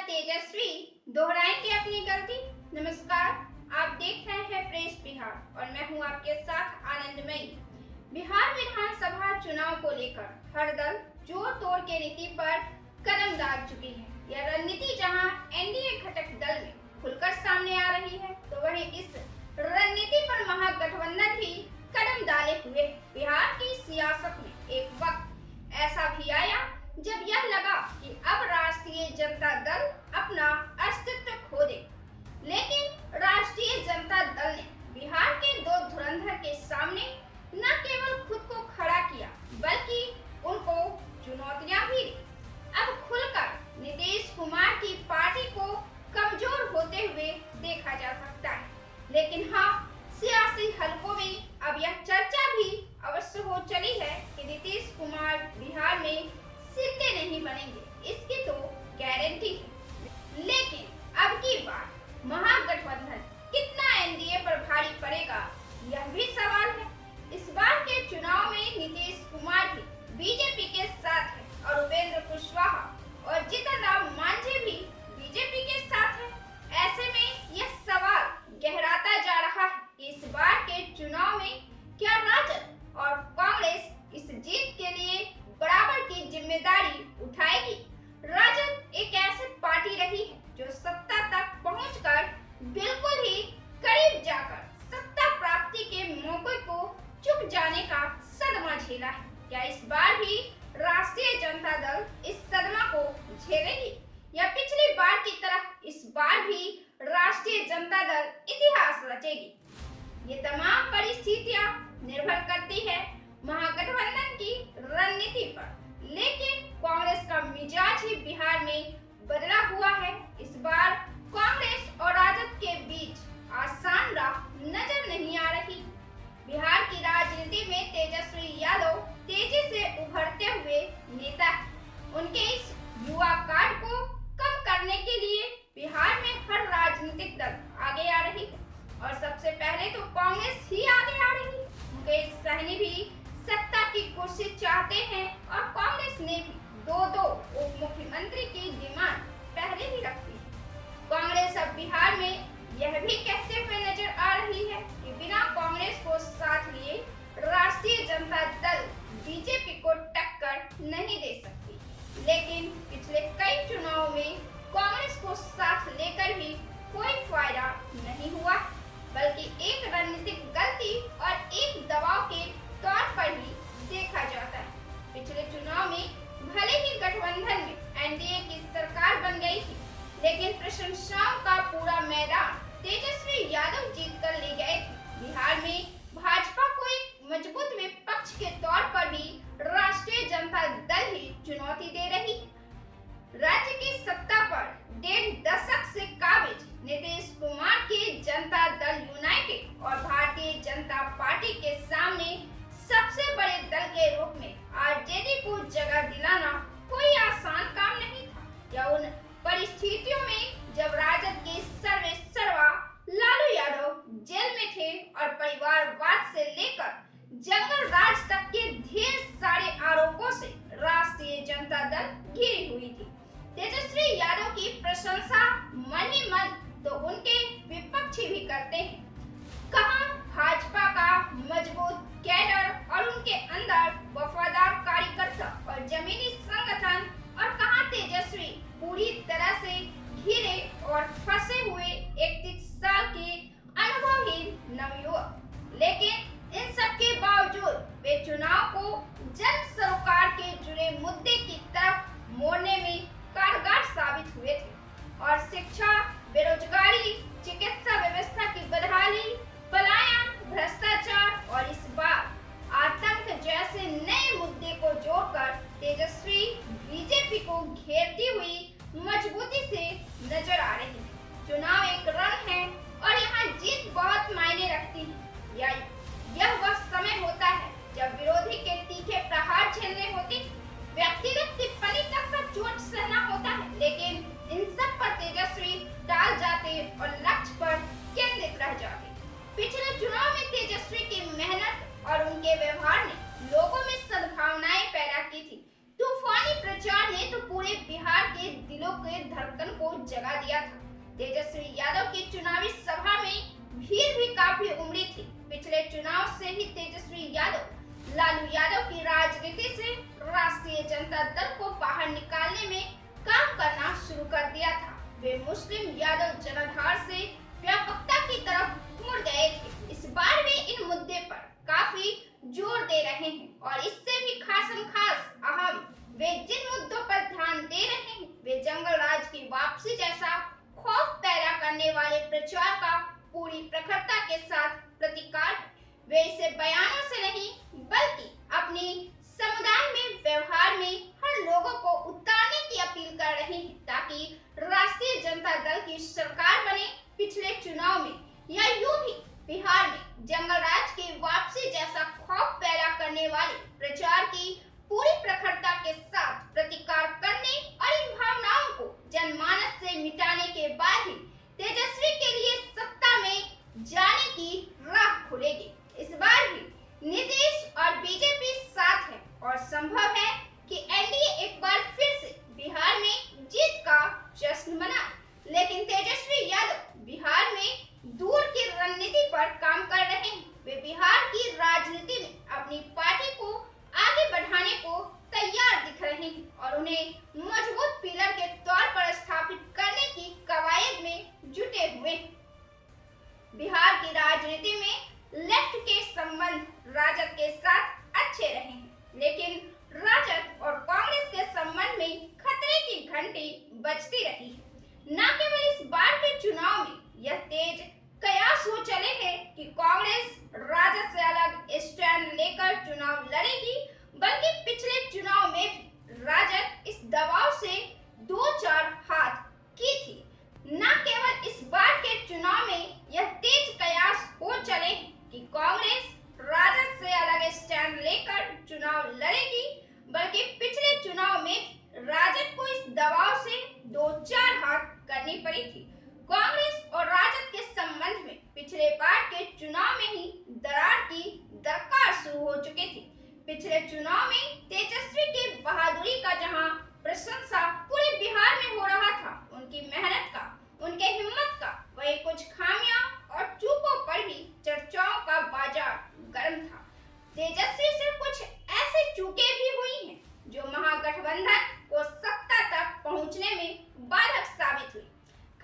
तेजस्वी दोहराएंगे अपनी गलती। नमस्कार, आप देख रहे हैं प्रेस बिहार और मैं हूं आपके साथ आनंदमयी। बिहार विधानसभा चुनाव को लेकर हर दल जोर तोड़ के नीति पर कदम डाल चुकी है। यह रणनीति जहां एनडीए घटक दल में खुलकर सामने आ रही है, तो वहीं इस रणनीति पर महागठबंधन भी कदम डाले हुए। बिहार की सियासत में एक वक्त ऐसा भी आया जब यह लगा कि अब राष्ट्रीय जनता दल अपना अस्तित्व खो दे, लेकिन राष्ट्रीय जनता दल ने बिहार के दो धुरंधर के सामने न केवल खुद को खड़ा किया बल्कि उनको चुनौतियां भी दी। अब खुलकर नीतीश कुमार की पार्टी को कमजोर होते हुए देखा जा सकता है, लेकिन हाँ, सियासी हलकों में अब यह चर्चा भी अवश्य हो चली है कि नीतीश कुमार बिहार में सीधे नहीं बनेंगे, इसकी तो गारंटी है। लेकिन अब की बार महागठबंधन कितना एनडीए पर भारी पड़ेगा, यह भी सवाल है। इस बार के चुनाव में नीतीश कुमार भी बीजेपी के साथ है और उपेंद्र कुशवाहा और जीतन राम मांझी भी बीजेपी के साथ है। ऐसे में यह सवाल गहराता जा रहा है कि इस बार के चुनाव में क्या राजद और कांग्रेस इस जीत के लिए बराबर की जिम्मेदारी उठाएगी। राजद एक ऐसी पार्टी रही है जो सत्ता तक पहुंचकर बिल्कुल ही करीब जाकर सत्ता प्राप्ति के मौके को चूक जाने का सदमा झेला है। क्या इस बार भी राष्ट्रीय जनता दल इस सदमा को झेलेगी या पिछली बार की तरह इस बार भी राष्ट्रीय जनता दल इतिहास रचेगी? ये तमाम परिस्थितियां निर्भर करती है महागठबंधन की रणनीति पर। लेकिन कांग्रेस का मिजाज ही बिहार में बदला हुआ है। इस बार कांग्रेस और राजद के बीच आसान राह नजर नहीं आ रही। बिहार की राजनीति में तेजस्वी यादव तेजी से उभरते हुए नेता हैं। उनके इस युवा कार्ड को कम करने के लिए बिहार में हर राजनीतिक दल आगे आ रही है और सबसे पहले तो कांग्रेस ही आगे आ रही है। मुकेश सहनी भी सत्ता की कुर्सी चाहते हैं और कांग्रेस ने भी दो उप मुख्यमंत्री की डिमांड पहले ही रखी है। कांग्रेस अब बिहार में यह भी कहते हुए नजर आ रही है कि बिना कांग्रेस को साथ लिए राष्ट्रीय जनता दल बीजेपी को टक्कर नहीं दे सकती। लेकिन पिछले कई चुनावों में कांग्रेस को साथ लेकर भी कोई फायदा नहीं हुआ, बल्कि एक रणनीतिक गलती और एक दबाव के तौर पर ही देखा जाता है। पिछले चुनाव में भले ही गठबंधन में एनडीए की सरकार बन गई थी, लेकिन प्रशंसाओं का पूरा मैदान तेजस्वी यादव जीत कर ले गए थे। बिहार में भाजपा को एक मजबूत विपक्ष के तौर पर भी राष्ट्रीय जनता दल ही चुनौती दे रही है। राज्य की सत्ता पर 1.5 दशक से काबिज नीतीश कुमार के जनता दल यूनाइटेड और भारतीय जनता पार्टी के सामने सबसे बड़े दल के रूप में आरजेडी को जगह दिलाना कोई आसान काम नहीं था। या उन परिस्थितियों में जब राजद के सर्वेसर्वा लालू यादव जेल में थे और परिवारवाद से लेकर जंगल राज तक के ढेर सारे आरोपों से राष्ट्रीय जनता दल घिरी हुई थी। तेजस्वी यादव की प्रशंसा मन ही मन तो उनके विपक्षी भी करते हैं। कहां भाजपा का मजबूत कैडर और उनके अंदर वफादार कार्यकर्ता और जमीनी संगठन, और कहां तेजस्वी पूरी तरह से घिरे और फंसे हुए 31 साल के अनुभवहीन नवयुवक। लेकिन इन सब के बावजूद वे चुनाव को जन सरोकार के जुड़े मुद्दे की तरफ मोड़ने में कारगर साबित हुए थे और शिक्षा, बेरोजगारी, चिकित्सा व्यवस्था की बदहाली, पलायन, भ्रष्टाचार और इस बार आतंक जैसे नए मुद्दे को जोड़कर तेजस्वी बीजेपी को घेरती हुई मजबूती से नजर आ रही है। चुनाव एक रण है और यहाँ जीत बहुत मायने रखती है। यह वह समय होता है जब विरोधी के तीखे प्रहार झेलने होते, व्यक्तिगत टिप्पणी तक का चोट जगा दिया था। तेजस्वी यादव की चुनावी सभा में भीड़ भी काफी उमड़ी थी। पिछले चुनाव से ही तेजस्वी यादव लालू यादव की राजनीति से राष्ट्रीय जनता दल को बाहर निकालने में काम करना शुरू कर दिया था। वे मुस्लिम यादव जनाधार से व्यापकता की तरफ मुड़ गए थे। इस बार वे इन मुद्दे पर काफी जोर दे रहे हैं और इससे भी खास अहम वे जिन मुद्दों पर ध्यान दे रहे हैं वे जंगल राज की वापसी जैसा खौफ पैदा करने वाले प्रचार का पूरी प्रखरता के साथ प्रतिकार। वे इसे बयानों से नहीं बल्कि अपनी समुदाय में व्यवहार में हर लोगों को उतारने की अपील कर रहे हैं ताकि राष्ट्रीय जनता दल की सरकार बने। पिछले चुनाव में या यूं भी बिहार में जंगल राज की वापसी जैसा खौफ पैदा करने वाले प्रचार की पूरी प्रखरता के साथ प्रतिकार करने और इन भावनाओं को जनमानस से मिटाने के बाद ही तेजस्वी के लिए सत्ता में जाने की राह खुलेगी। इस बार भी नीतीश और बीजेपी साथ है और संभव है कि एनडीए एक बार फिर से बिहार में जीत का जश्न मनाए। लेकिन तेजस्वी यादव बिहार में दूर की रणनीति पर काम कर रहे हैं। वे बिहार की राजनीति में अपनी पार्टी को आगे बढ़ाने को तैयार दिख रहे हैं और उन्हें मजबूत पिलर के तौर पर स्थापित करने की कवायद में जुटे हुए हैं। बिहार की राजनीति में लेफ्ट के संबंध राजद के साथ अच्छे रहे हैं, लेकिन राजद और कांग्रेस के संबंध में खतरे की घंटी बजती रही है। न केवल इस बार के चुनाव में यह तेज कयास हो चले हैं कि कांग्रेस राजद से अलग स्टैंड लेकर चुनाव लड़ेगी, बल्कि पिछले चुनाव में भी राजद इस दबाव से 2-4 हाथ की थी। न केवल इस बार के चुनाव में यह तेज कयास हो चले हैं कि कांग्रेस राजद से अलग स्टैंड लेकर चुनाव लड़ेगी, बल्कि पिछले चुनाव में राजद को इस दबाव से 2-4 हाथ करनी पड़ी थी। कांग्रेस और राजद के संबंध में पिछले बार के चुनाव में ही दरार की दरकार शुरू हो चुकी थी। पिछले चुनाव में तेजस्वी की बहादुरी का जहां प्रशंसा पूरे बिहार में हो रहा था, उनकी मेहनत का, उनके हिम्मत का, वही कुछ खामियां और चूकों पर भी चर्चाओं का बाजार गर्म था। तेजस्वी से कुछ ऐसी चूकें भी हुई हैं जो महागठबंधन को सत्ता तक पहुंचने में बाधक साबित हुई।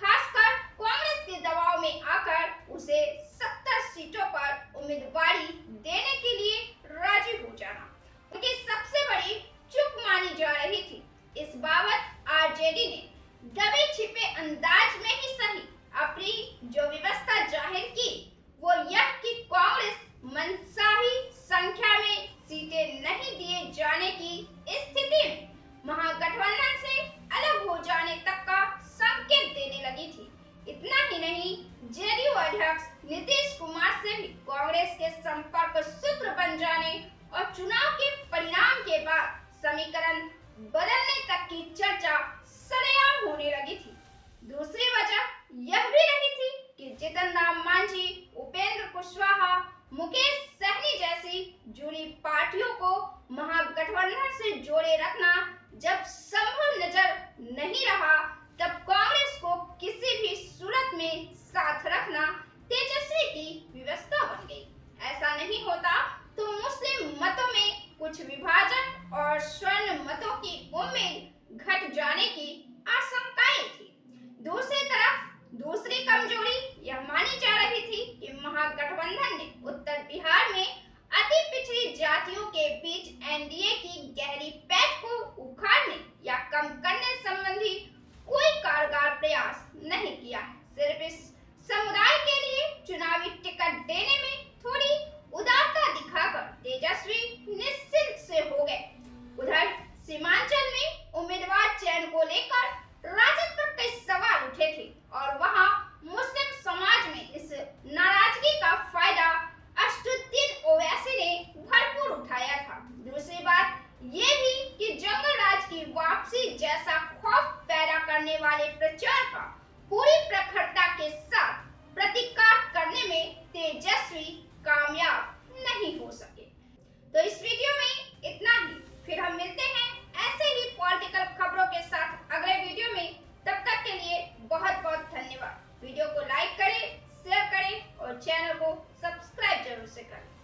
खासकर कांग्रेस के दबाव में आकर उसे 70 सीटों पर उम्मीदवारी देने के लिए राजी हो जाना उनकी सबसे बड़ी चूक मानी जा रही थी। इस बाबत आरजेडी ने दबे छिपे अंदाज में ही सही अपनी जो व्यवस्था जाहिर की वो यह कि कांग्रेस मनसाही संख्या में सीटें नहीं दिए जाने की स्थिति में महागठबंधन से अलग हो जाने तक का संकेत देने लगी थी। इतना ही नहीं, जेडीयू अध्यक्ष नीतीश कुमार से भी कांग्रेस के संपर्क सूत्र बन जाने और चुनाव के परिणाम के बाद समीकरण बदलने तक की चर्चा सरेआम होने लगी थी। दूसरी वजह यह भी रही थी कि जीतन राम मांझी, उपेंद्र कुशवाहा, मुकेश सहनी जैसी जुड़ी पार्टियों को महागठबंधन से जोड़े रखना जब संभव नजर नहीं रहा, तब कांग्रेस को किसी भी सूरत में साथ रखना तेजस्वी की व्यवस्था बन गई। ऐसा नहीं होता तो मुस्लिम मतों में कुछ विभाजन और स्वर्ण मतों की उम्मीद घट जाने की आशंकाएं थी। दूसरी तरफ दूसरी कमजोरी यह मानी जा रही थी कि महागठबंधन ने उत्तर बिहार में अति पिछड़ी जातियों के बीच एनडीए की गहरी पैठ को उखाड़ने या कम करने संबंधी कोई कारगर प्रयास नहीं किया है। सिर्फ इस समुदाय के लिए चुनावी टिकट देने में थोड़ी उदारता दिखाकर तेजस्वी निश्चिंत से हो गए। उधर सीमांचल में उम्मीदवार चयन को लेकर राजद पर कई सवाल उठे थे और वहां मुस्लिम समाज में इस नाराजगी का फायदा असदुद्दीन ओवैसी ने भरपूर उठाया था। दूसरी बात ये भी कि जंगल राज की वापसी जैसा खौफ पैदा करने वाले प्रचार का पूरी प्रखरता के साथ प्रतिकार करने में तेजस्वी कामयाब नहीं हो सके। तो इस वीडियो में इतना ही। फिर हम मिलते हैं ऐसे ही पॉलिटिकल खबरों के साथ अगले वीडियो में। तब तक के लिए सब्सक्राइब जरूर से करें।